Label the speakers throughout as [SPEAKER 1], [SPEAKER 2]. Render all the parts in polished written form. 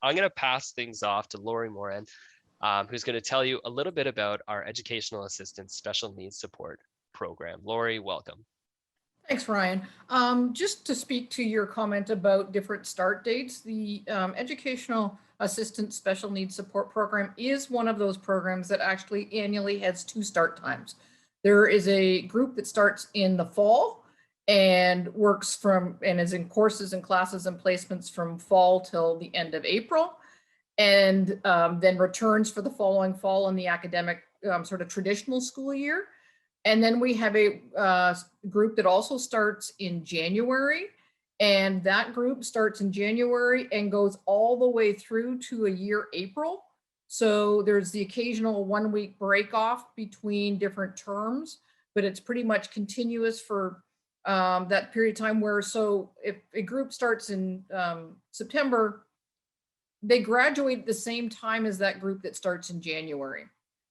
[SPEAKER 1] I'm going to pass things off to Lori Moran, who's going to tell you a little bit about our Educational Assistance Special Needs Support Program. Lori, welcome.
[SPEAKER 2] Thanks, Ryan. Just to speak to your comment about different start dates, the Educational Assistance Special Needs Support Program is one of those programs that actually annually has 2 start times. There is a group that starts in the fall and works and is in courses and classes and placements from fall till the end of April, and then returns for the following fall in the academic sort of traditional school year. And then we have a group that also starts in January, and that group starts in January and goes all the way through to a year April. So there's the occasional 1-week break off between different terms, but it's pretty much continuous for that period of time where, so if a group starts in September, they graduate at the same time as that group that starts in January.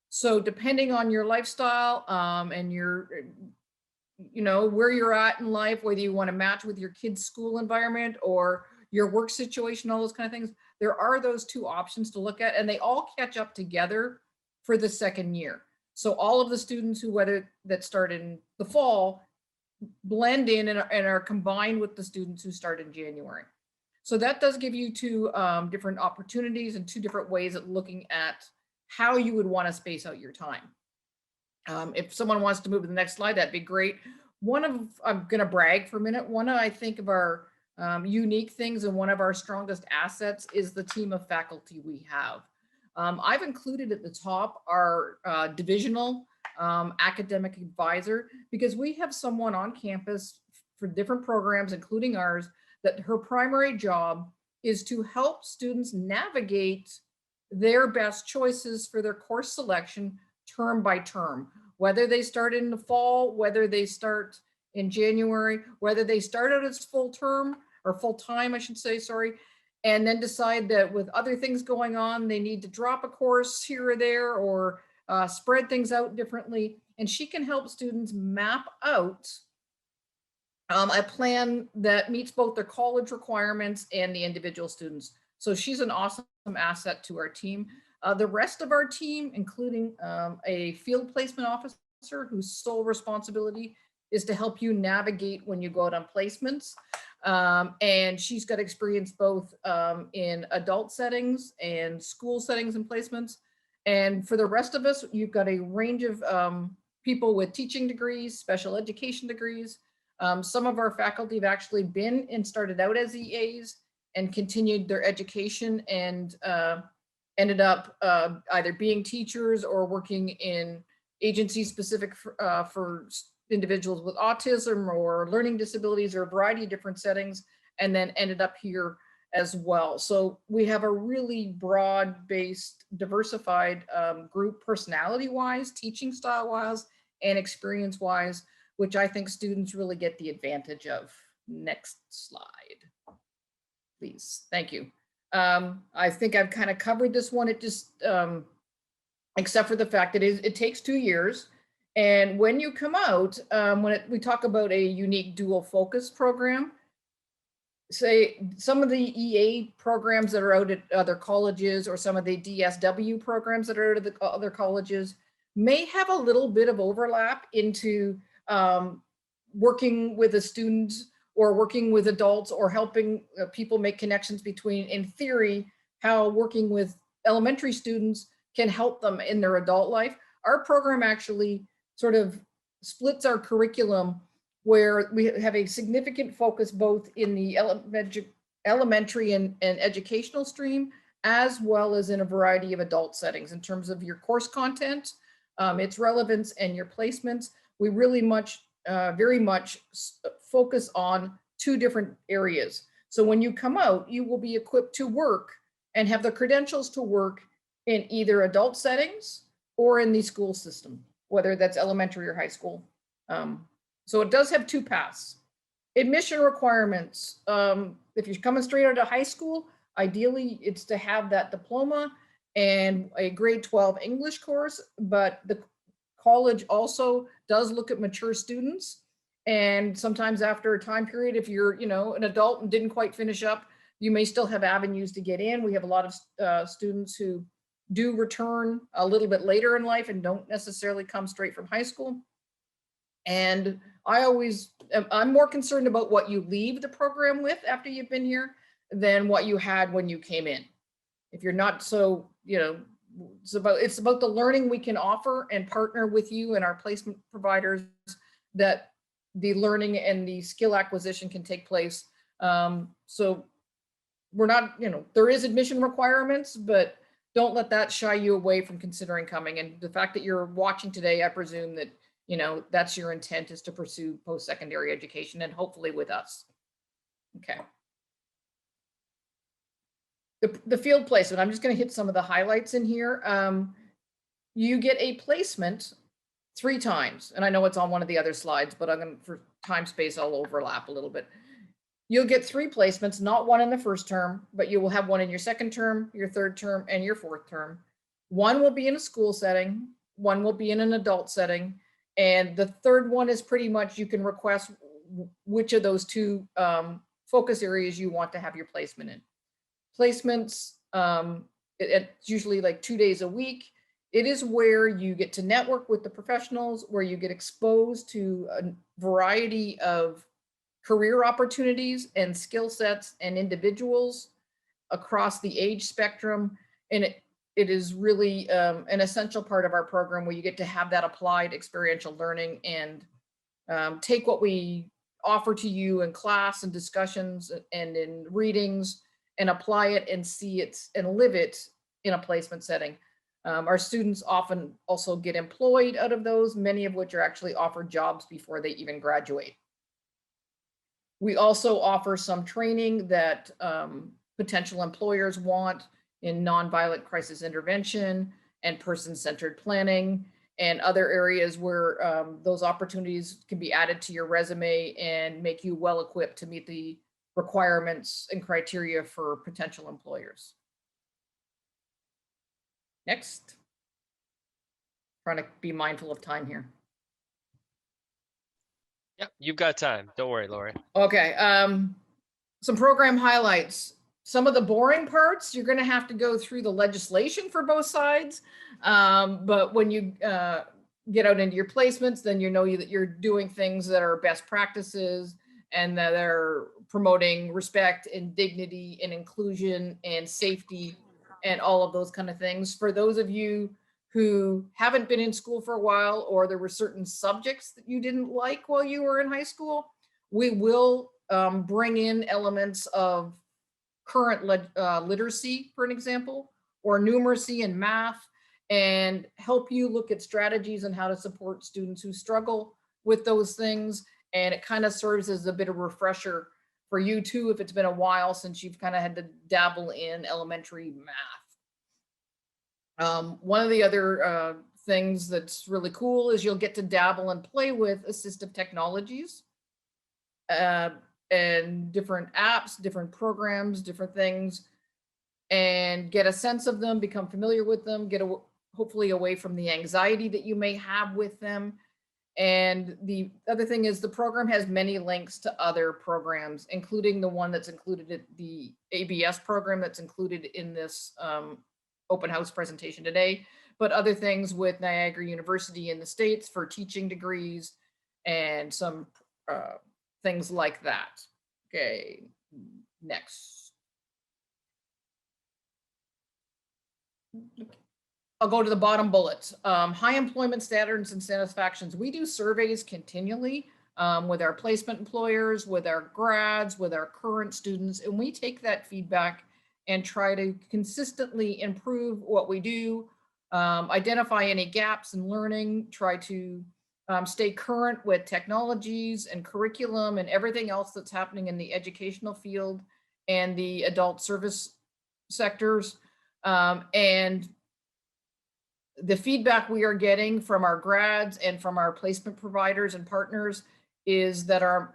[SPEAKER 2] So depending on your lifestyle and your, where you're at in life, whether you want to match with your kid's school environment or your work situation, all those kind of things, there are those 2 options to look at, and they all catch up together for the second year. So all of the students that start in the fall blend in and are combined with the students who start in January. So that does give you 2 different opportunities and 2 different ways of looking at how you would want to space out your time. If someone wants to move to the next slide, that'd be great. I'm going to brag for a minute. One of, I think, of our unique things and one of our strongest assets is the team of faculty we have. I've included at the top our divisional academic advisor, because we have someone on campus for different programs, including ours, that her primary job is to help students navigate their best choices for their course selection term by term, whether they start in the fall, whether they start in January, whether they start out as full term or full time, I should say, sorry, and then decide that with other things going on, they need to drop a course here or there or spread things out differently. And she can help students map out a plan that meets both their college requirements and the individual students. So she's an awesome asset to our team. The rest of our team, including a field placement officer whose sole responsibility is to help you navigate when you go out on placements. And she's got experience both in adult settings and school settings and placements. And for the rest of us, you've got a range of people with teaching degrees, special education degrees. Some of our faculty have actually been and started out as EAs and continued their education and ended up either being teachers or working in agencies specific for individuals with autism or learning disabilities or a variety of different settings, and then ended up here as well. So we have a really broad-based, diversified group, personality-wise, teaching style-wise, and experience-wise, which I think students really get the advantage of. Next slide, please. Thank you. I think I've kind of covered this one. It just, except for the fact that it takes 2 years. And when you come out, we talk about a unique dual focus program, say some of the EA programs that are out at other colleges or some of the DSW programs that are out at the other colleges may have a little bit of overlap into working with the students or working with adults or helping people make connections between, in theory, how working with elementary students can help them in their adult life. Our program actually sort of splits our curriculum where we have a significant focus both in the elementary and educational stream, as well as in a variety of adult settings in terms of your course content, its relevance, and your placements. We really very much focus on 2 different areas. So when you come out, you will be equipped to work and have the credentials to work in either adult settings or in the school system, whether that's elementary or high school. So it does have 2 paths. Admission requirements. If you're coming straight out of high school, ideally it's to have that diploma and a grade 12 English course, but the college also does look at mature students. And sometimes after a time period, if you're, an adult and didn't quite finish up, you may still have avenues to get in. We have a lot of students who do return a little bit later in life and don't necessarily come straight from high school. And I'm more concerned about what you leave the program with after you've been here than what you had when you came in. If you're not so, it's about the learning we can offer and partner with you and our placement providers, that the learning and the skill acquisition can take place. So we're not, there is admission requirements, but don't let that shy you away from considering coming. And the fact that you're watching today, I presume that, that's your intent, is to pursue post-secondary education, and hopefully with us. Okay. The field placement, I'm just going to hit some of the highlights in here. You get a placement 3 times, and I know it's on one of the other slides, but I'm going to, for time space, I'll overlap a little bit. You'll get 3 placements, not 1 in the first term, but you will have 1 in your second term, your third term, and your fourth term. 1 will be in a school setting, 1 will be in an adult setting, and the third one is pretty much, you can request which of those 2 focus areas you want to have your placement in. Placements, it's usually like 2 days a week. It is where you get to network with the professionals, where you get exposed to a variety of career opportunities and skill sets and individuals across the age spectrum. And it is really an essential part of our program, where you get to have that applied experiential learning and take what we offer to you in class and discussions and in readings, and apply it and see it and live it in a placement setting. Our students often also get employed out of those, many of which are actually offered jobs before they even graduate. We also offer some training that potential employers want in nonviolent crisis intervention and person-centered planning, and other areas where those opportunities can be added to your resume and make you well equipped to meet the requirements and criteria for potential employers. Next. Trying to be mindful of time here.
[SPEAKER 1] Yep, you've got time. Don't worry, Lori.
[SPEAKER 2] Okay. Some program highlights. Some of the boring parts, you're going to have to go through the legislation for both sides. But when you get out into your placements, then you know that you're doing things that are best practices and that are promoting respect and dignity and inclusion and safety and all of those kind of things. For those of you who haven't been in school for a while, or there were certain subjects that you didn't like while you were in high school, we will bring in elements of current literacy, for an example, or numeracy and math, and help you look at strategies and how to support students who struggle with those things. And it kind of serves as a bit of refresher for you too, if it's been a while since you've kind of had to dabble in elementary math. One of the other things that's really cool is you'll get to dabble and play with assistive technologies and different apps, different programs, different things, and get a sense of them, become familiar with them, hopefully away from the anxiety that you may have with them. And the other thing is the program has many links to other programs, including the one that's included in the ABS program that's included in this open house presentation today, but other things with Niagara University in the States for teaching degrees and some things like that. Okay, next. I'll go to the bottom bullets. High employment standards and satisfactions. We do surveys continually with our placement employers, with our grads, with our current students, and we take that feedback and try to consistently improve what we do, identify any gaps in learning, try to stay current with technologies and curriculum and everything else that's happening in the educational field and the adult service sectors. And the feedback we are getting from our grads and from our placement providers and partners is that our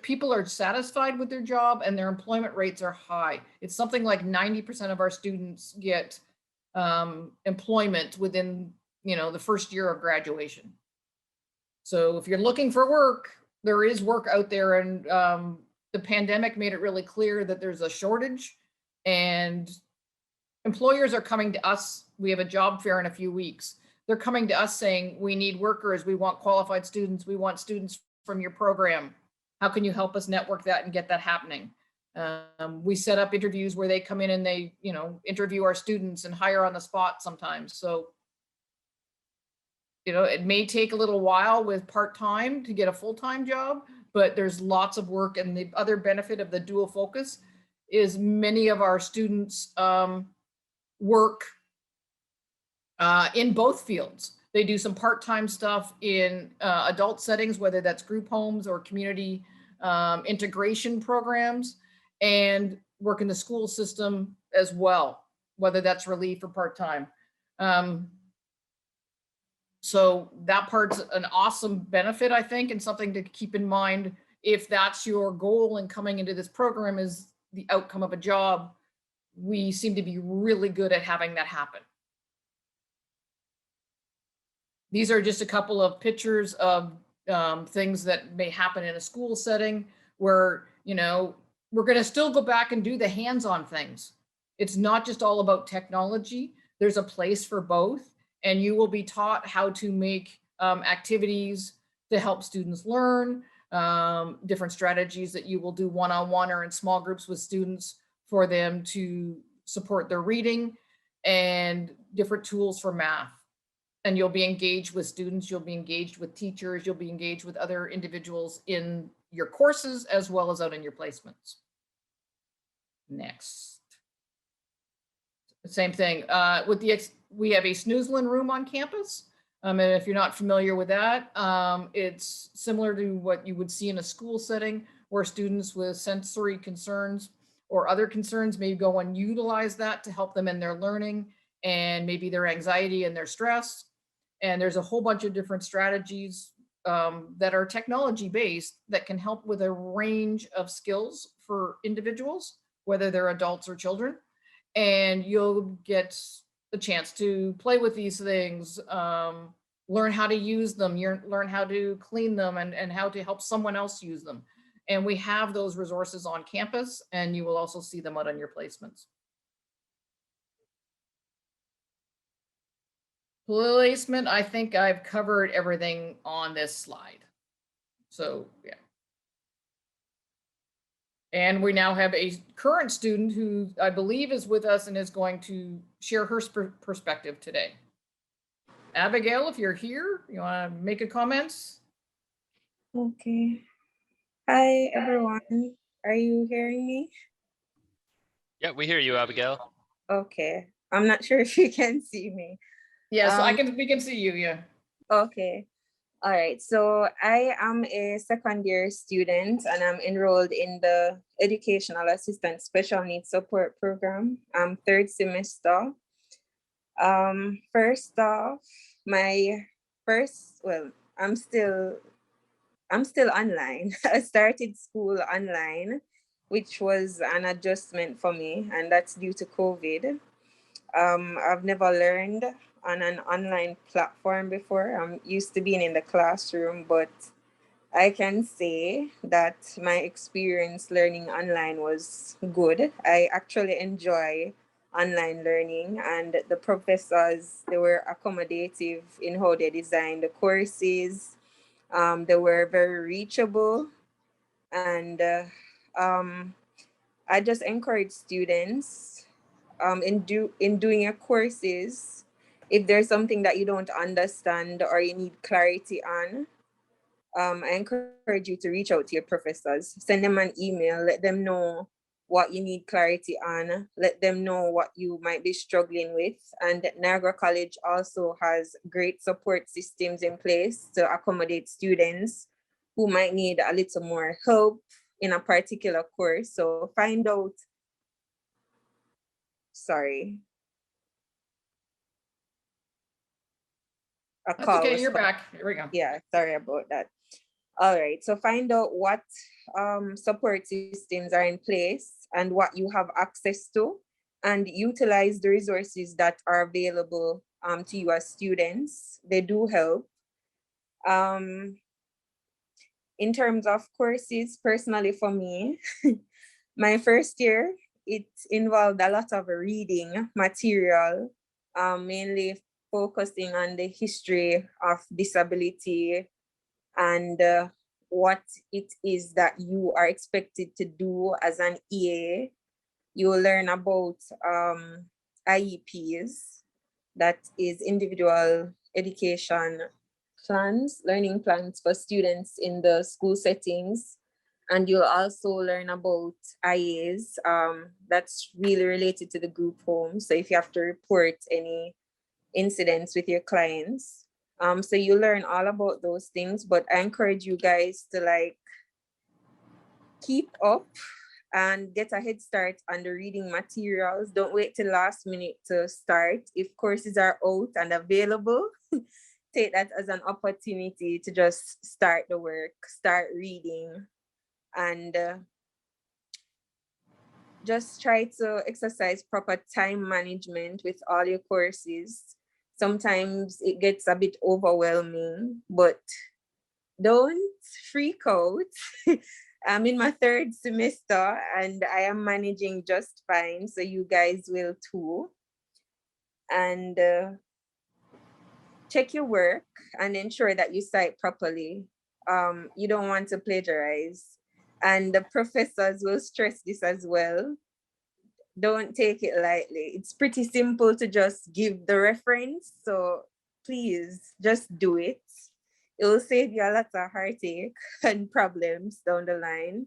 [SPEAKER 2] people are satisfied with their job and their employment rates are high. It's something like 90% of our students get employment within, the first year of graduation. So if you're looking for work, there is work out there, and the pandemic made it really clear that there's a shortage, and employers are coming to us. We have a job fair in a few weeks. They're coming to us saying, we need workers, we want qualified students, we want students from your program. How can you help us network that and get that happening? We set up interviews where they come in and they, interview our students and hire on the spot sometimes. So, it may take a little while with part-time to get a full-time job, but there's lots of work. And the other benefit of the dual focus is many of our students work in both fields. They do some part-time stuff in adult settings, whether that's group homes or community integration programs, and work in the school system as well, whether that's relief or part-time. So that part's an awesome benefit, I think, and something to keep in mind if that's your goal in coming into this program, is the outcome of a job. We seem to be really good at having that happen. These are just a couple of pictures of things that may happen in a school setting where, we're going to still go back and do the hands-on things. It's not just all about technology. There's a place for both, and you will be taught how to make activities to help students learn, different strategies that you will do one-on-one or in small groups with students for them to support their reading, and different tools for math. And you'll be engaged with students, you'll be engaged with teachers, you'll be engaged with other individuals in your courses as well as out in your placements. Next. Same thing. We have a snoozlin room on campus. And if you're not familiar with that, it's similar to what you would see in a school setting, where students with sensory concerns or other concerns may go and utilize that to help them in their learning and maybe their anxiety and their stress. And there's a whole bunch of different strategies that are technology based that can help with a range of skills for individuals, whether they're adults or children. And you'll get the chance to play with these things, learn how to use them, learn how to clean them, and how to help someone else use them. And we have those resources on campus, and you will also see them out on your placements. Placement, I think I've covered everything on this slide. So, yeah. And we now have a current student who I believe is with us and is going to share her perspective today. Abigail, if you're here, you want to make a comment?
[SPEAKER 3] Okay. Hi, everyone. Are you hearing me?
[SPEAKER 1] Yeah, we hear you, Abigail.
[SPEAKER 3] Okay. I'm not sure if you can see me.
[SPEAKER 2] Yeah, so we can see you, yeah.
[SPEAKER 3] Okay. All right. So I am a second year student and I'm enrolled in the Educational Assistant Special Needs Support Program. I'm third semester. First off, I'm still online. I started school online, which was an adjustment for me, and that's due to COVID. I've never learned on an online platform before. I'm used to being in the classroom, but I can say that my experience learning online was good. I actually enjoy online learning, and the professors, they were accommodative in how they designed the courses. They were very reachable, and I just encourage students in doing your courses. If there's something that you don't understand or you need clarity on, I encourage you to reach out to your professors. Send them an email. Let them know what you need clarity on. Let them know what you might be struggling with. And Niagara College also has great support systems in place to accommodate students who might need a little more help in a particular course. So find out. Sorry.
[SPEAKER 2] That's okay, you're back. Here we go.
[SPEAKER 3] Yeah, sorry about that. All right, so find out what support systems are in place and what you have access to, and utilize the resources that are available to you as students. They do help. in terms of courses, personally for me, my first year, it involved a lot of reading material, mainly focusing on the history of disability and what it is that you are expected to do as an EA. You will learn about IEPs, that is individual education plans, learning plans for students in the school settings. And you'll also learn about IAs, that's really related to the group home. So if you have to report any incidents with your clients, so you learn all about those things. But I encourage you guys to like keep up and get a head start on the reading materials. Don't wait till last minute to start. If courses are out and available, take that as an opportunity to just start the work, start reading, and just try to exercise proper time management with all your courses. Sometimes it gets a bit overwhelming, but don't freak out. I'm in my third semester and I am managing just fine. So you guys will too. And check your work and ensure that you cite properly. You don't want to plagiarize. And the professors will stress this as well. Don't take it lightly. It's pretty simple to just give the reference. So please just do it. It will save you a lot of heartache and problems down the line.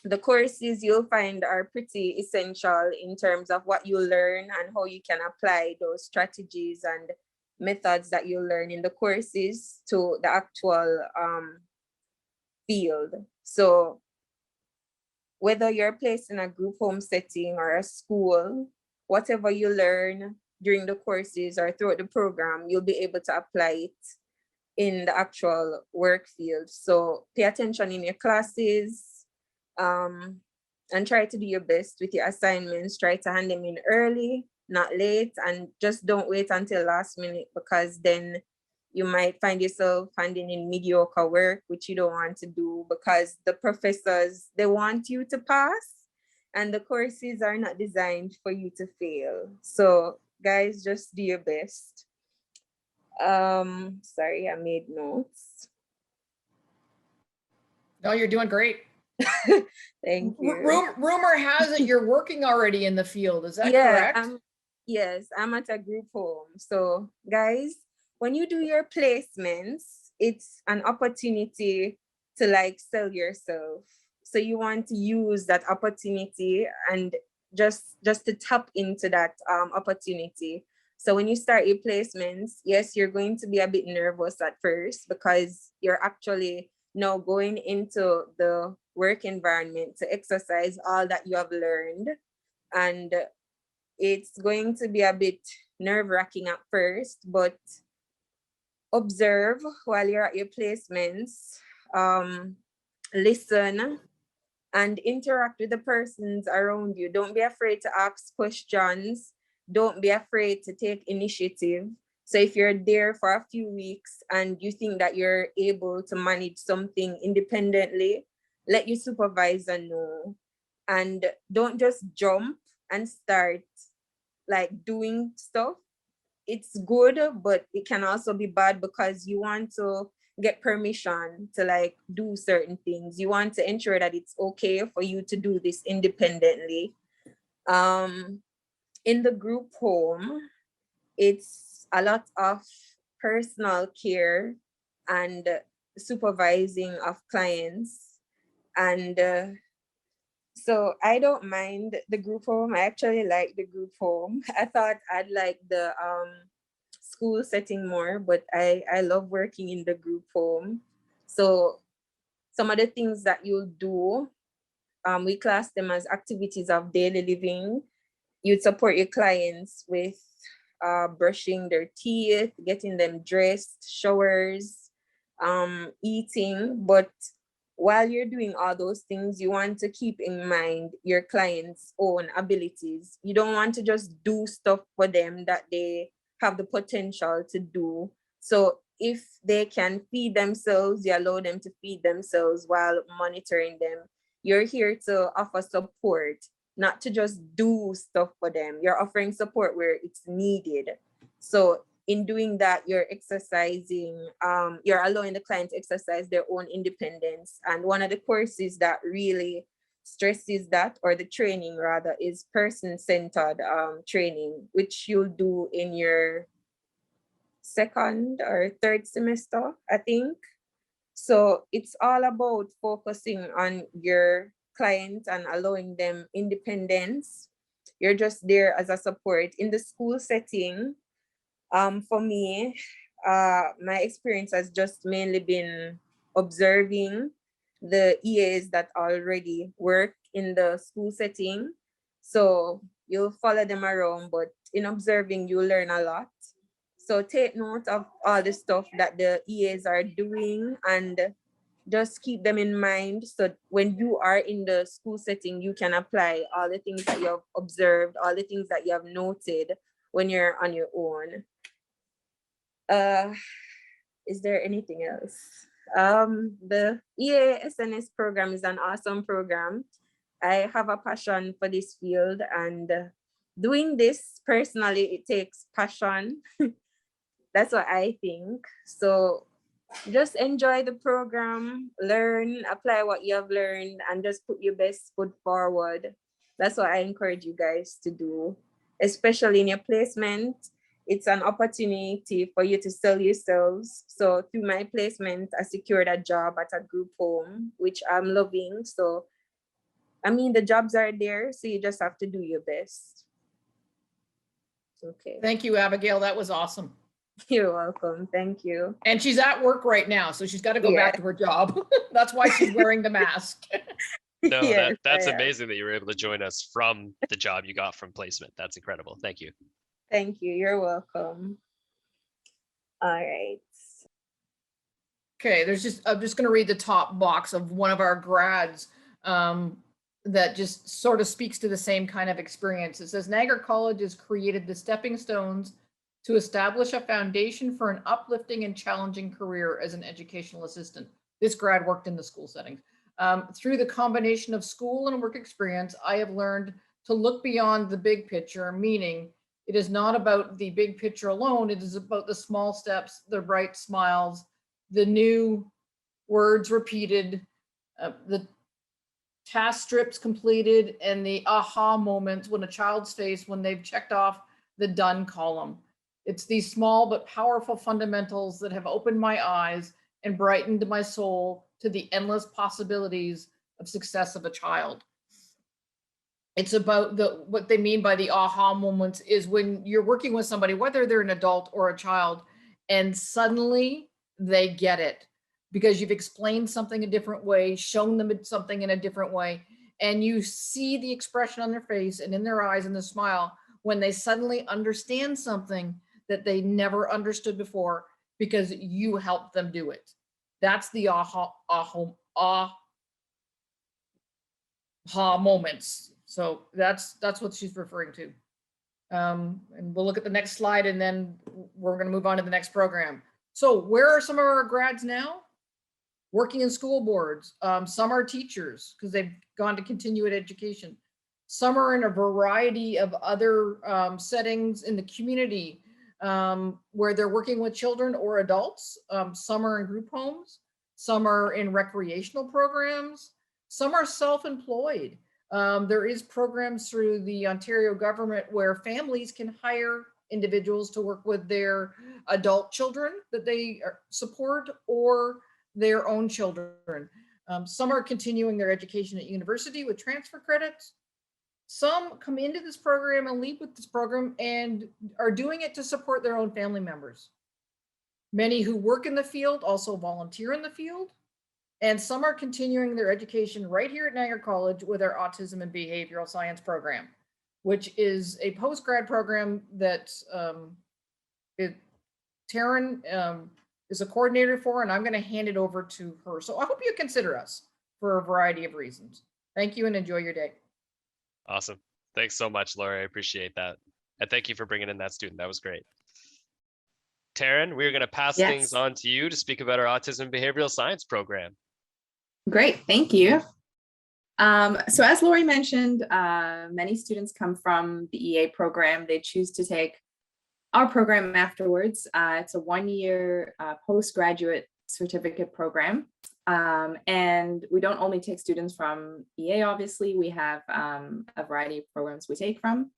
[SPEAKER 3] The courses you'll find are pretty essential in terms of what you learn and how you can apply those strategies and methods that you learn in the courses to the actual field. So whether you're placed in a group home setting or a school, whatever you learn during the courses or throughout the program, you'll be able to apply it in the actual work field. So pay attention in your classes, and try to do your best with your assignments. Try to hand them in early, not late, and just don't wait until last minute, because then you might find yourself handing in mediocre work, which you don't want to do, because the professors, they want you to pass and the courses are not designed for you to fail. So guys, just do your best. Sorry, I made notes.
[SPEAKER 2] No, you're doing great.
[SPEAKER 3] Thank you.
[SPEAKER 2] Rumor has it you're working already in the field. Is that correct?
[SPEAKER 3] Yes, I'm at a group home. So guys, when you do your placements, it's an opportunity to like sell yourself. So you want to use that opportunity and just to tap into that opportunity. So when you start your placements, yes, you're going to be a bit nervous at first because you're actually now going into the work environment to exercise all that you have learned. And it's going to be a bit nerve-wracking at first, but observe while you're at your placements, listen and interact with the persons around you. Don't be afraid to ask questions. Don't be afraid to take initiative. So if you're there for a few weeks and you think that you're able to manage something independently, let your supervisor know. And don't just jump and start like doing stuff. It's good, but it can also be bad because you want to get permission to like do certain things. You want to ensure that it's okay for you to do this independently. In the group home, it's a lot of personal care and supervising of clients. And so I don't mind the group home. I actually like the group home. I thought I'd like the school setting more, but I love working in the group home. So some of the things that you'll do, we class them as activities of daily living. You'd support your clients with brushing their teeth, getting them dressed, showers, eating. But while you're doing all those things, you want to keep in mind your client's own abilities. You don't want to just do stuff for them that they have the potential to do. So if they can feed themselves, you allow them to feed themselves while monitoring them. You're here to offer support, not to just do stuff for them. You're offering support where it's needed. So in doing that, you're exercising, you're allowing the client to exercise their own independence. And one of the courses that really stresses that, or the training rather, is person-centered training, which you'll do in your second or third semester, I think. So it's all about focusing on your client and allowing them independence. You're just there as a support. In the school setting, for me, my experience has just mainly been observing the EAs that already work in the school setting. So you'll follow them around, but in observing, you learn a lot. So take note of all the stuff that the EAs are doing and just keep them in mind. So when you are in the school setting, you can apply all the things that you have observed, all the things that you have noted when you're on your own. Is there anything else? The EA SNS program is an awesome program. I have a passion for this field, and doing this personally, it takes passion. That's what I think. So just enjoy the program, learn, apply what you have learned, and just put your best foot forward. That's what I encourage you guys to do, especially in your placement. It's an opportunity for you to sell yourselves. So through my placement, I secured a job at a group home, which I'm loving. So, I mean, the jobs are there, so you just have to do your best. Okay.
[SPEAKER 2] Thank you, Abigail. That was awesome.
[SPEAKER 3] You're welcome. Thank you.
[SPEAKER 2] And she's at work right now, so she's got to go back to her job. That's why she's wearing the mask.
[SPEAKER 1] No,
[SPEAKER 3] Yes,
[SPEAKER 1] that's
[SPEAKER 3] I am.
[SPEAKER 1] amazing that you were able to join us from the job you got from placement. That's incredible. Thank you.
[SPEAKER 3] Thank you. You're welcome. All right.
[SPEAKER 2] Okay, I'm just going to read the top box of one of our grads that just sort of speaks to the same kind of experience. It says Niagara College has created the stepping stones to establish a foundation for an uplifting and challenging career as an educational assistant. This grad worked in the school setting. Through the combination of school and work experience, I have learned to look beyond the big picture, meaning it is not about the big picture alone. It is about the small steps, the bright smiles, the new words repeated, the task strips completed, and the aha moments when a child's face when they've checked off the done column. It's these small but powerful fundamentals that have opened my eyes and brightened my soul to the endless possibilities of success of a child. It's about what they mean by the aha moments is when you're working with somebody, whether they're an adult or a child, and suddenly they get it because you've explained something a different way, shown them something in a different way, and you see the expression on their face and in their eyes and the smile when they suddenly understand something that they never understood before because you helped them do it. That's the aha moments. So that's what she's referring to. And we'll look at the next slide and then we're going to move on to the next program. So where are some of our grads now? Working in school boards. Some are teachers because they've gone to continuing education. Some are in a variety of other settings in the community where they're working with children or adults. Some are in group homes. Some are in recreational programs. Some are self-employed. There is programs through the Ontario government where families can hire individuals to work with their adult children that they support or their own children. Some are continuing their education at university with transfer credits. Some come into this program and leave with this program and are doing it to support their own family members. Many who work in the field also volunteer in the field. And some are continuing their education right here at Niagara College with our Autism and Behavioural Science program, which is a post-grad program that Taryn is a coordinator for, and I'm going to hand it over to her. So I hope you consider us for a variety of reasons. Thank you and enjoy your day.
[SPEAKER 1] Awesome. Thanks so much, Laura. I appreciate that. And thank you for bringing in that student. That was great. Taryn, we're going to pass things on to you to speak about our Autism and Behavioral Science program.
[SPEAKER 4] Great, thank you. So as Lori mentioned, many students come from the EA program. They choose to take our program afterwards. It's a one-year postgraduate certificate program. And we don't only take students from EA, obviously, we have a variety of programs we take from.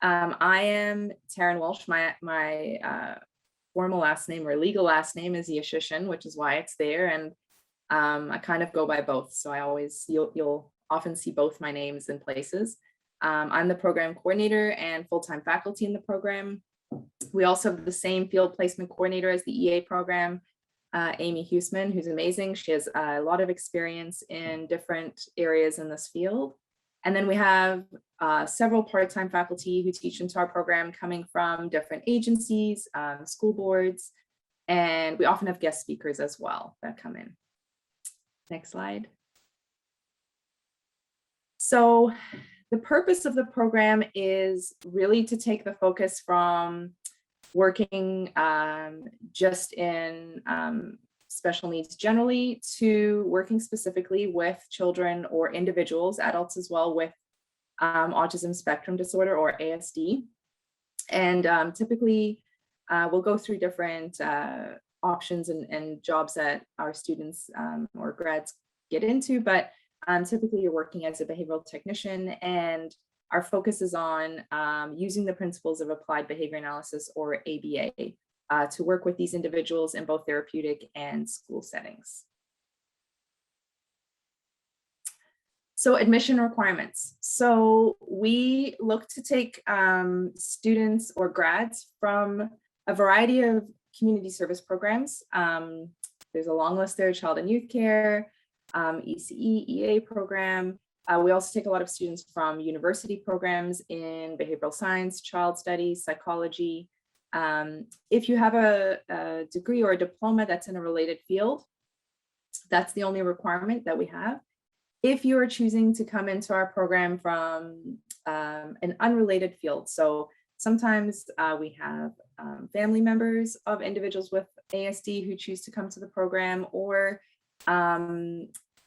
[SPEAKER 4] I am Taryn Walsh. My formal last name or legal last name is Yashishin, which is why it's there. And I kind of go by both. So you'll often see both my names in places. I'm the program coordinator and full-time faculty in the program. We also have the same field placement coordinator as the EA program, Amy Huseman, who's amazing. She has a lot of experience in different areas in this field. And then we have several part-time faculty who teach into our program coming from different agencies, school boards, and we often have guest speakers as well that come in. Next slide. So the purpose of the program is really to take the focus from working just in special needs generally to working specifically with children or individuals, adults as well, with autism spectrum disorder or ASD. And typically we'll go through different options and jobs that our students or grads get into, but typically you're working as a behavioral technician, and our focus is on using the principles of applied behavior analysis or ABA to work with these individuals in both therapeutic and school settings. So admission requirements. So we look to take students or grads from a variety of community service programs. There's a long list there: child and youth care, ECE, EA program. We also take a lot of students from university programs in behavioral science, child studies, psychology. If you have a degree or a diploma that's in a related field, that's the only requirement that we have. If you are choosing to come into our program from an unrelated field, so sometimes we have family members of individuals with ASD who choose to come to the program, or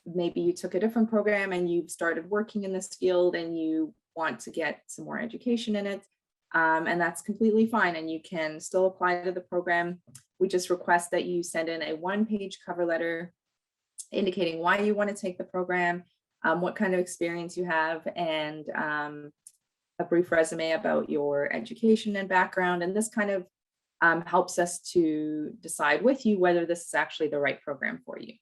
[SPEAKER 4] maybe you took a different program and you've started working in this field and you want to get some more education in it. And that's completely fine, and you can still apply to the program. We just request that you send in a one-page cover letter indicating why you want to take the program, what kind of experience you have, and a brief resume about your education and background. And this kind of helps us to decide with you whether this is actually the right program for you.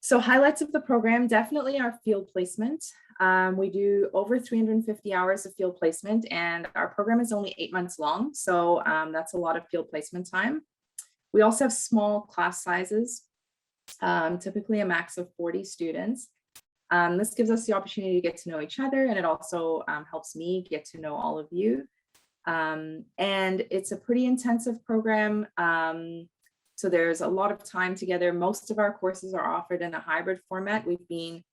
[SPEAKER 4] So highlights of the program, definitely our field placement. We do over 350 hours of field placement, and our program is only 8 months long. So that's a lot of field placement time. We also have small class sizes, typically a max of 40 students. This gives us the opportunity to get to know each other, and it also helps me get to know all of you. And it's a pretty intensive program. So there's a lot of time together. Most of our courses are offered in a hybrid format. We've been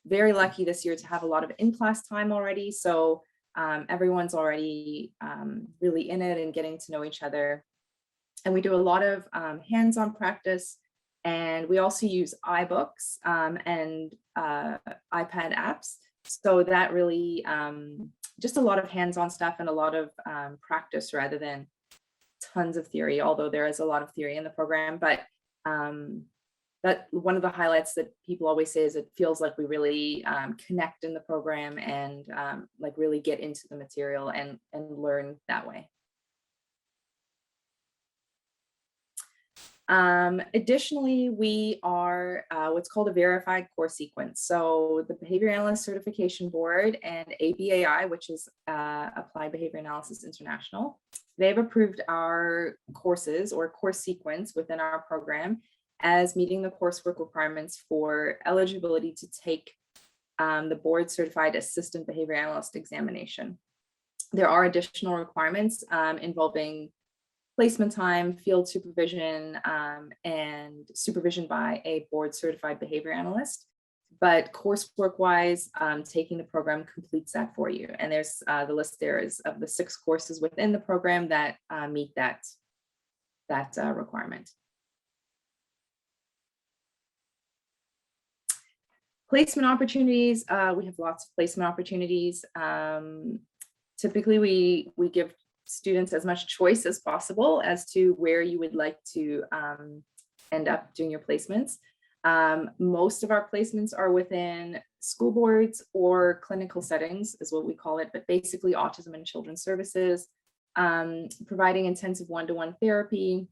[SPEAKER 4] very lucky this year to have a lot of in-class time already. So everyone's already really in it and getting to know each other. And we do a lot of hands-on practice. And we also use iBooks and iPad apps. So that really, just a lot of hands-on stuff and a lot of practice rather than tons of theory, although there is a lot of theory in the program. But that one of the highlights that people always say is it feels like we really connect in the program and like really get into the material and learn that way. Additionally, we are what's called a verified course sequence. So the Behavior Analyst Certification Board and ABAI, which is Applied Behavior Analysis International, they've approved our courses or course sequence within our program as meeting the coursework requirements for eligibility to take the board certified assistant behavior analyst examination. There are additional requirements involving placement time, field supervision, and supervision by a board certified behavior analyst. but coursework wise, taking the program completes that for you. And there's the list there is of the 6 courses within the program that meet that requirement. Placement opportunities, we have lots of placement opportunities. Typically, we give students as much choice as possible as to where you would like to end up doing your placements. Most of our placements are within school boards or clinical settings is what we call it, but basically autism and children's services, providing intensive one-to-one therapy,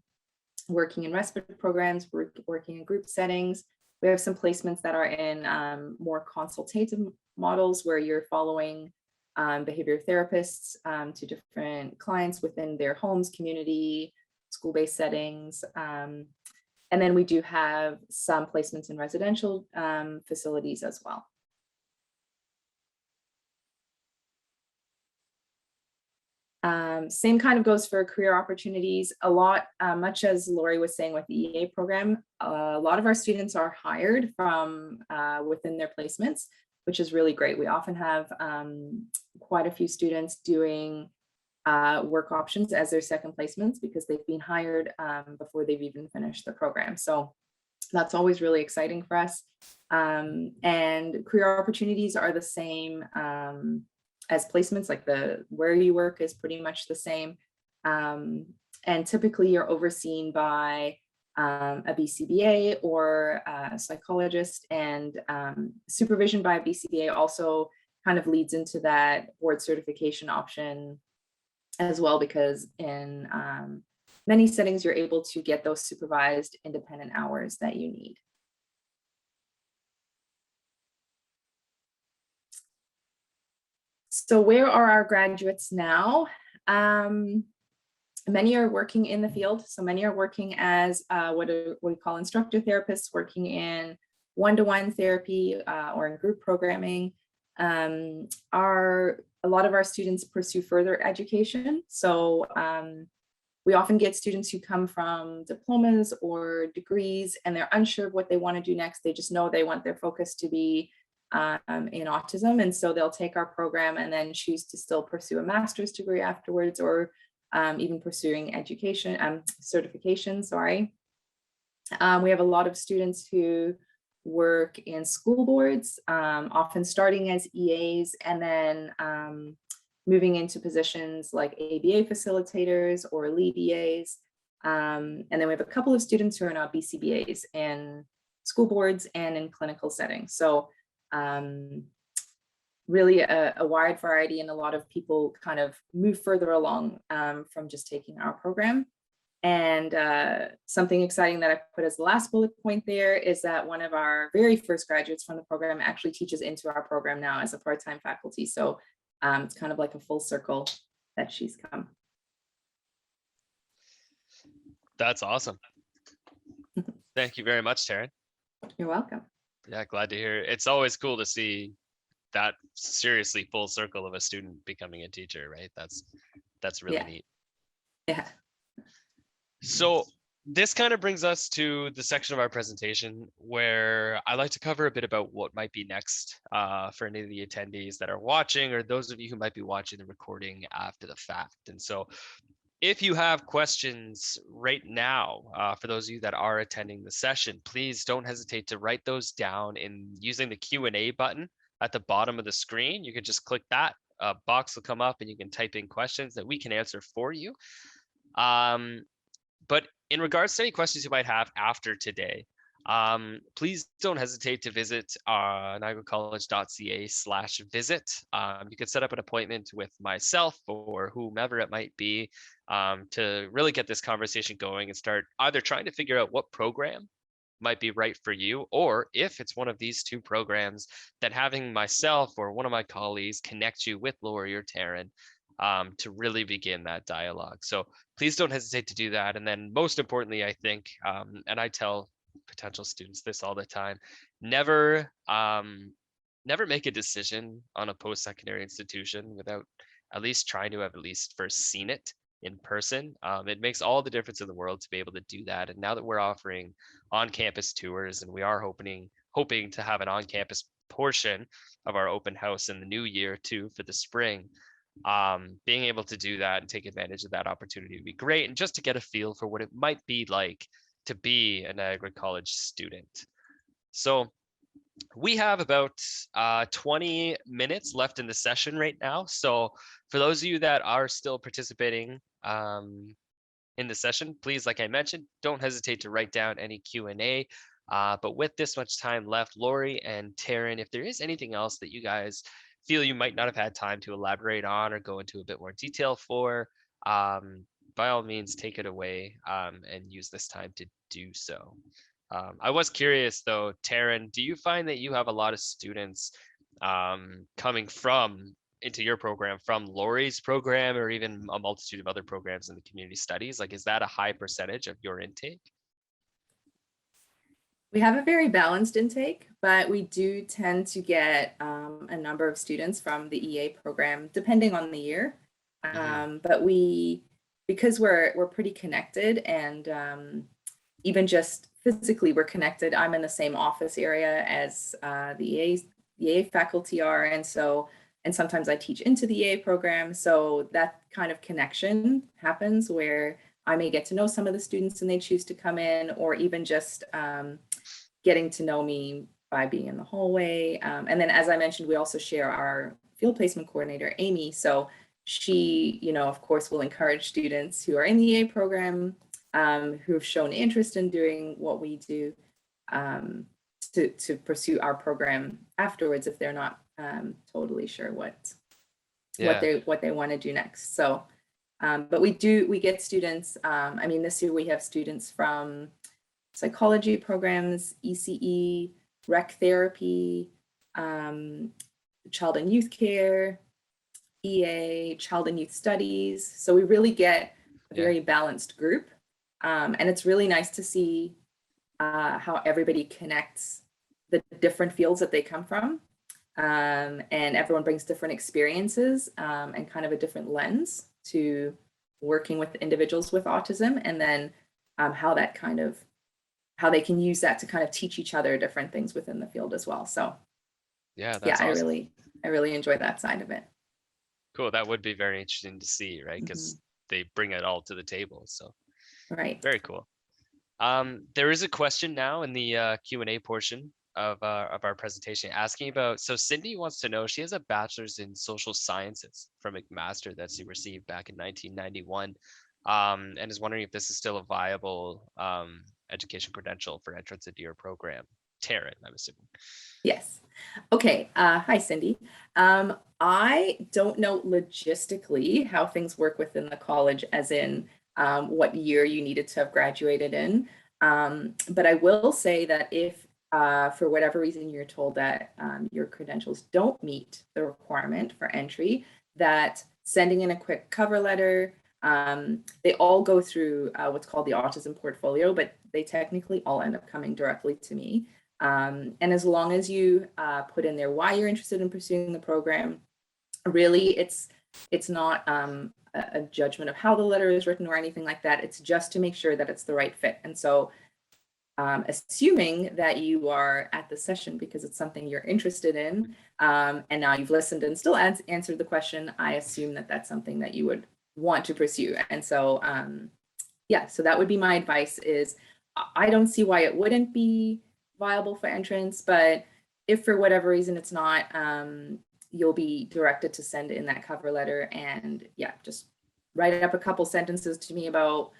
[SPEAKER 4] working in respite programs, working in group settings. We have some placements that are in more consultative models where you're following behavior therapists to different clients within their homes, community, school-based settings. And then we do have some placements in residential facilities as well. Same kind of goes for career opportunities. A lot, much as Lori was saying with the EA program, a lot of our students are hired from within their placements, which is really great. We often have quite a few students doing work options as their second placements because they've been hired before they've even finished the program. So that's always really exciting for us. And career opportunities are the same as placements, like the where you work is pretty much the same. And typically you're overseen by a BCBA or a psychologist, and supervision by a BCBA also kind of leads into that board certification option as well, because in many settings you're able to get those supervised independent hours that you need. So where are our graduates now? Many are working in the field. So many are working as what we call instructor therapists, working in one-to-one therapy or in group programming. A lot of our students pursue further education. So we often get students who come from diplomas or degrees and they're unsure of what they want to do next. They just know they want their focus to be in autism. And so they'll take our program and then choose to still pursue a master's degree afterwards, or even pursuing education, certification, sorry. We have a lot of students who work in school boards, often starting as EAs and then moving into positions like ABA facilitators or lead EAs. And then we have a couple of students who are now BCBAs in school boards and in clinical settings. So really a wide variety, and a lot of people kind of move further along from just taking our program. And something exciting that I put as the last bullet point there is that one of our very first graduates from the program actually teaches into our program now as a part-time faculty. So it's kind of like a full circle that she's come.
[SPEAKER 1] That's awesome. Thank you very much, Taryn.
[SPEAKER 4] You're welcome.
[SPEAKER 1] Yeah, glad to hear. It's always cool to see that seriously full circle of a student becoming a teacher, right? That's really neat.
[SPEAKER 4] Yeah.
[SPEAKER 1] So this kind of brings us to the section of our presentation where I like to cover a bit about what might be next for any of the attendees that are watching, or those of you who might be watching the recording after the fact. And so if you have questions right now, for those of you that are attending the session, please don't hesitate to write those down in using the Q&A button at the bottom of the screen. You can just click that, a box will come up and you can type in questions that we can answer for you. But in regards to any questions you might have after today, please don't hesitate to visit niagaracollege.ca/visit. You can set up an appointment with myself or whomever it might be to really get this conversation going and start either trying to figure out what program might be right for you, or if it's one of these two programs, that having myself or one of my colleagues connect you with Lori or Taryn to really begin that dialogue. So please don't hesitate to do that. And then most importantly, I think, and I tell potential students this all the time, never make a decision on a post-secondary institution without at least trying to have at least first seen it in person. It makes all the difference in the world to be able to do that. And now that we're offering on-campus tours, and we are hoping hoping to have an on-campus portion of our open house in the new year too for the spring. Being able to do that and take advantage of that opportunity would be great, and just to get a feel for what it might be like to be a Niagara College student. So we have about 20 minutes left in the session right now. So for those of you that are still participating in the session, please, like I mentioned, don't hesitate to write down any Q&A. But with this much time left, Lori and Taryn, if there is anything else that you guys feel you might not have had time to elaborate on or go into a bit more detail for, by all means, take it away and use this time to do so. I was curious though, Taryn, do you find that you have a lot of students coming into your program from Lori's program, or even a multitude of other programs in the community studies? Like, is that a high percentage of your intake?
[SPEAKER 4] We have a very balanced intake, but we do tend to get a number of students from the EA program, depending on the year. But because we're pretty connected, and even just physically we're connected. I'm in the same office area as the EA faculty are, and sometimes I teach into the EA program. So that kind of connection happens where I may get to know some of the students and they choose to come in, or even just getting to know me by being in the hallway. And then, as I mentioned, we also share our field placement coordinator, Amy. So she, of course, will encourage students who are in the EA program, who have shown interest in doing what we do, to pursue our program afterwards if they're not totally sure what they want to do next. So, but we get students. I mean, this year we have students from psychology programs, ECE, rec therapy, child and youth care, EA, child and youth studies. So we really get a very balanced group. And it's really nice to see how everybody connects the different fields that they come from. And everyone brings different experiences and kind of a different lens to working with individuals with autism, and then how they can use that to kind of teach each other different things within the field as well. So
[SPEAKER 1] that's
[SPEAKER 4] awesome. I really enjoy that side of it.
[SPEAKER 1] Cool. That would be very interesting to see, right? Because they bring it all to the table. So
[SPEAKER 4] right.
[SPEAKER 1] Very cool. There is a question now in the Q&A portion of our presentation asking about, so Cindy wants to know, she has a bachelor's in social sciences from McMaster that she received back in 1991, and is wondering if this is still a viable education credential for entrance into your program. Taryn, I'm assuming.
[SPEAKER 4] Yes. Okay. Hi, Cindy. I don't know logistically how things work within the college, as in what year you needed to have graduated in. But I will say that if for whatever reason you're told that your credentials don't meet the requirement for entry, that sending in a quick cover letter, they all go through what's called the autism portfolio, but they technically all end up coming directly to me. And as long as you put in there why you're interested in pursuing the program, really it's not a judgment of how the letter is written or anything like that. It's just to make sure that it's the right fit. And so assuming that you are at the session because it's something you're interested in, and now you've listened and still answered the question, I assume that that's something that you would want to pursue. And so, so that would be my advice. Is I don't see why it wouldn't be viable for entrance, but if for whatever reason it's not, you'll be directed to send in that cover letter, and just write up a couple sentences to me about,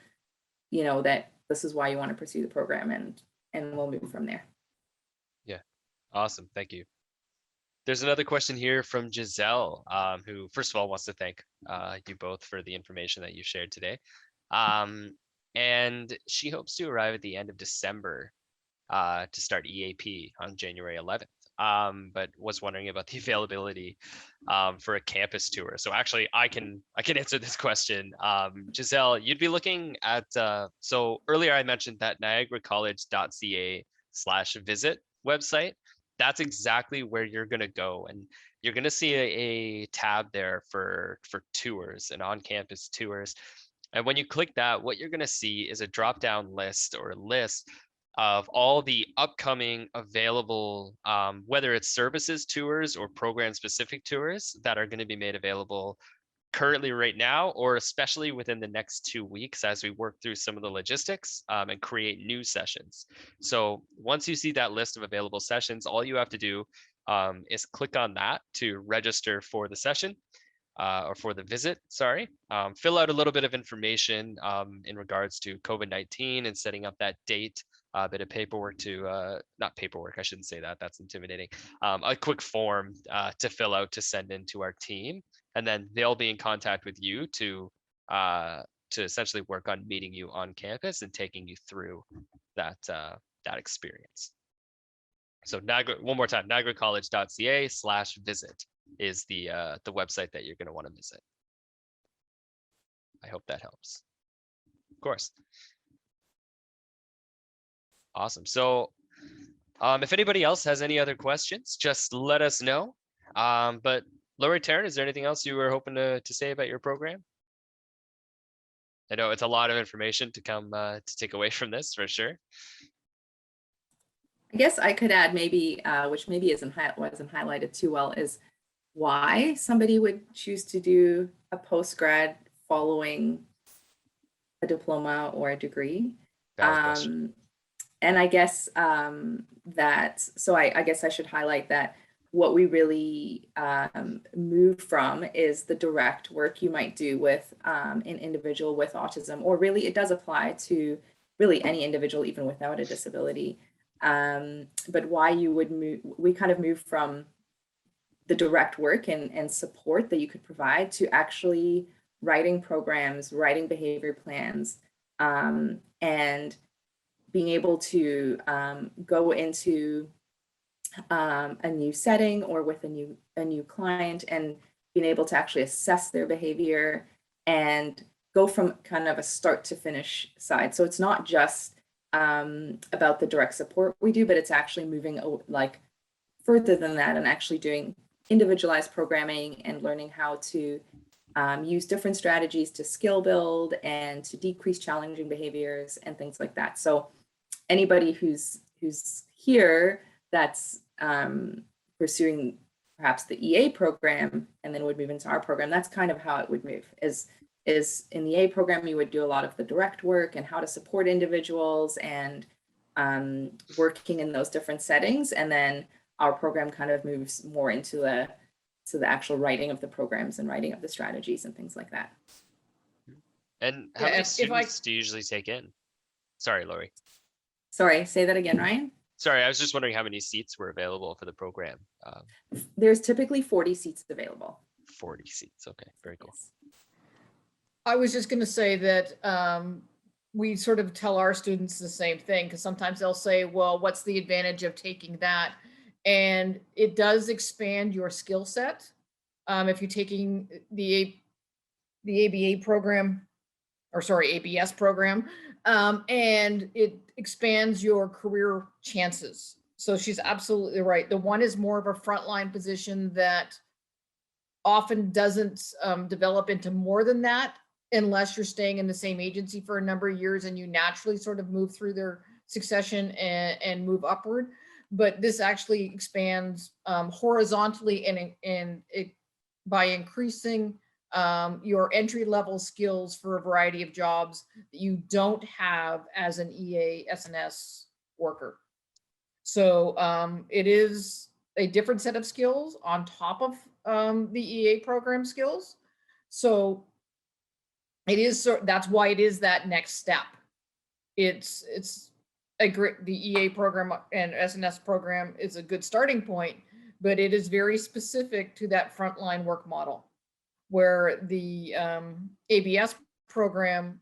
[SPEAKER 4] that this is why you want to pursue the program, and we'll move from there.
[SPEAKER 1] Yeah, awesome. Thank you. There's another question here from Giselle, who first of all wants to thank you both for the information that you shared today. And she hopes to arrive at the end of December to start EAP on January 11th. But was wondering about the availability for a campus tour. So actually, I can answer this question. Giselle, you'd be looking at, so earlier I mentioned that niagaracollege.ca/visit website. That's exactly where you're going to go, and you're going to see a tab there for tours and on-campus tours. And when you click that, what you're going to see is a drop-down list or a list of all the upcoming available, whether it's services tours or program specific tours that are going to be made available currently right now, or especially within the next 2 weeks as we work through some of the logistics and create new sessions. So once you see that list of available sessions, all you have to do is click on that to register for the session. Or for the visit, sorry. Fill out a little bit of information in regards to COVID-19 and setting up that date, a bit of paperwork to, not paperwork, I shouldn't say that, that's intimidating. A quick form to fill out to send in to our team. And then they'll be in contact with you to essentially work on meeting you on campus and taking you through that, that experience. So one more time, niagaracollege.ca/visit is the website that you're going to want to visit. I hope that helps. Of course. Awesome. So if anybody else has any other questions, just let us know. But Lori, Taryn, is there anything else you were hoping to say about your program? I know it's a lot of information to come to take away from this for sure.
[SPEAKER 4] I guess I could add maybe, which maybe wasn't highlighted too well, is why somebody would choose to do a postgrad following a diploma or a degree. And I guess so I guess I should highlight that what we really move from is the direct work you might do with an individual with autism, or really it does apply to really any individual, even without a disability. But why you would move, we kind of move from the direct work and support that you could provide to actually writing programs, writing behavior plans, and being able to go into a new setting or with a new client and being able to actually assess their behavior and go from kind of a start to finish side. So it's not just about the direct support we do, but it's actually moving like further than that and actually doing individualized programming and learning how to use different strategies to skill build and to decrease challenging behaviors and things like that. So anybody who's here that's pursuing perhaps the EA program and then would move into our program, that's kind of how it would move. Is in the EA program, you would do a lot of the direct work and how to support individuals and working in those different settings. And then our program kind of moves more into the actual writing of the programs and writing of the strategies and things like that.
[SPEAKER 1] And how many students do you usually take in? Sorry, Lori.
[SPEAKER 4] Sorry, say that again, Ryan.
[SPEAKER 1] Sorry, I was just wondering how many seats were available for the program.
[SPEAKER 4] There's typically 40 seats available.
[SPEAKER 1] 40 seats. Okay, very cool.
[SPEAKER 4] Yes.
[SPEAKER 2] I was just going to say that we sort of tell our students the same thing, because sometimes they'll say, well, what's the advantage of taking that? And it does expand your skill set. If you're taking the ABA program, or sorry, ABS program, and it expands your career chances. So she's absolutely right. The one is more of a frontline position that often doesn't develop into more than that unless you're staying in the same agency for a number of years and you naturally sort of move through their succession and move upward. But this actually expands horizontally and by increasing your entry-level skills for a variety of jobs that you don't have as an EA SNS worker. So it is a different set of skills on top of the EA program skills. So it is, that's why it is that next step. It's a great, the EA program and SNS program is a good starting point, but it is very specific to that frontline work model, where the ABS program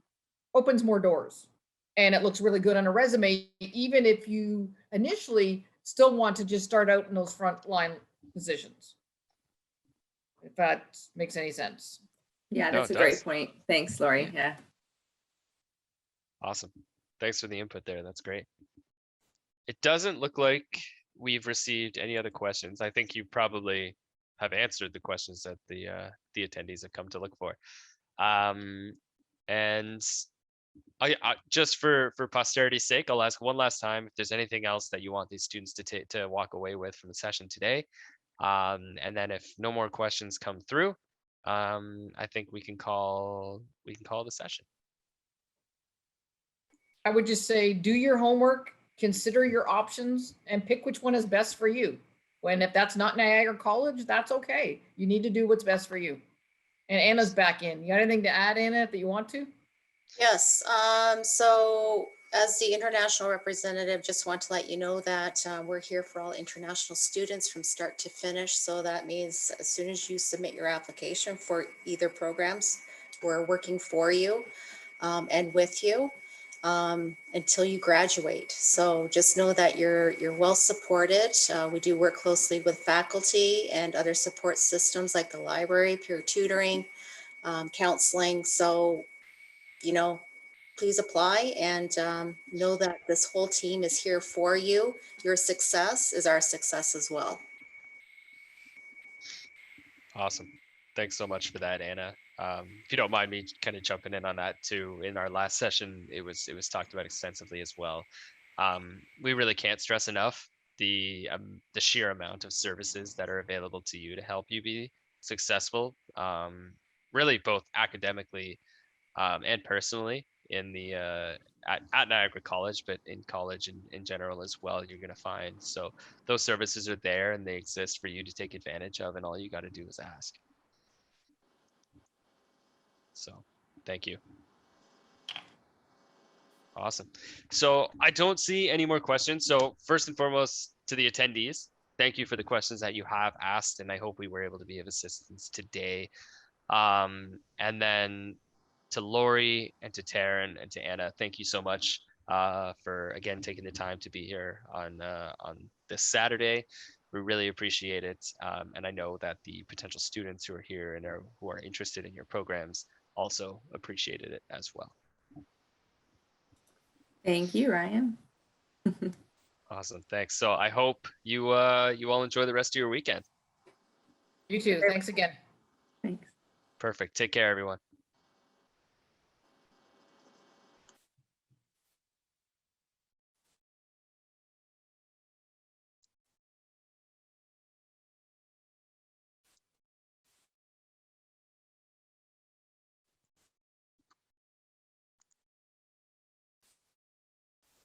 [SPEAKER 2] opens more doors and it looks really good on a resume, even if you initially still want to just start out in those frontline positions. If that makes any sense.
[SPEAKER 4] Yeah, that's a great point. Thanks, Lori. Yeah.
[SPEAKER 1] Awesome. Thanks for the input there. That's great. It doesn't look like we've received any other questions. I think you probably have answered the questions that the attendees have come to look for. And Just for posterity's sake, I'll ask one last time if there's anything else that you want these students to walk away with from the session today. And then if no more questions come through, I think we can call the session.
[SPEAKER 2] I would just say, do your homework, consider your options, and pick which one is best for you. When if that's not Niagara College, that's okay. You need to do what's best for you. And Anna's back in. You got anything to add, Anna, that you want to?
[SPEAKER 5] Yes, so as the international representative, just want to let you know that we're here for all international students from start to finish. So that means as soon as you submit your application for either programs, we're working for you and with you until you graduate. So just know that you're well supported. We do work closely with faculty and other support systems like the library, peer tutoring, counseling. So please apply and know that this whole team is here for you. Your success is our success as well.
[SPEAKER 1] Awesome. Thanks so much for that, Anna. If you don't mind me kind of jumping in on that too, in our last session, it was talked about extensively as well. We really can't stress enough the sheer amount of services that are available to you to help you be successful, really both academically and personally in the at Niagara College, but in college in general as well, you're going to find. So those services are there and they exist for you to take advantage of, and all you got to do is ask. So thank you. Awesome. So I don't see any more questions. So first and foremost, to the attendees, thank you for the questions that you have asked, and I hope we were able to be of assistance today. And then to Lori and to Taryn and to Anna, thank you so much for again taking the time to be here on this Saturday. We really appreciate it, and I know that the potential students who are here and who are interested in your programs also appreciated it as well.
[SPEAKER 4] Thank you, Ryan.
[SPEAKER 1] Awesome, thanks. So I hope you you all enjoy the rest of your weekend.
[SPEAKER 2] You too. Thanks again.
[SPEAKER 4] Thanks.
[SPEAKER 1] Perfect. Take care, everyone.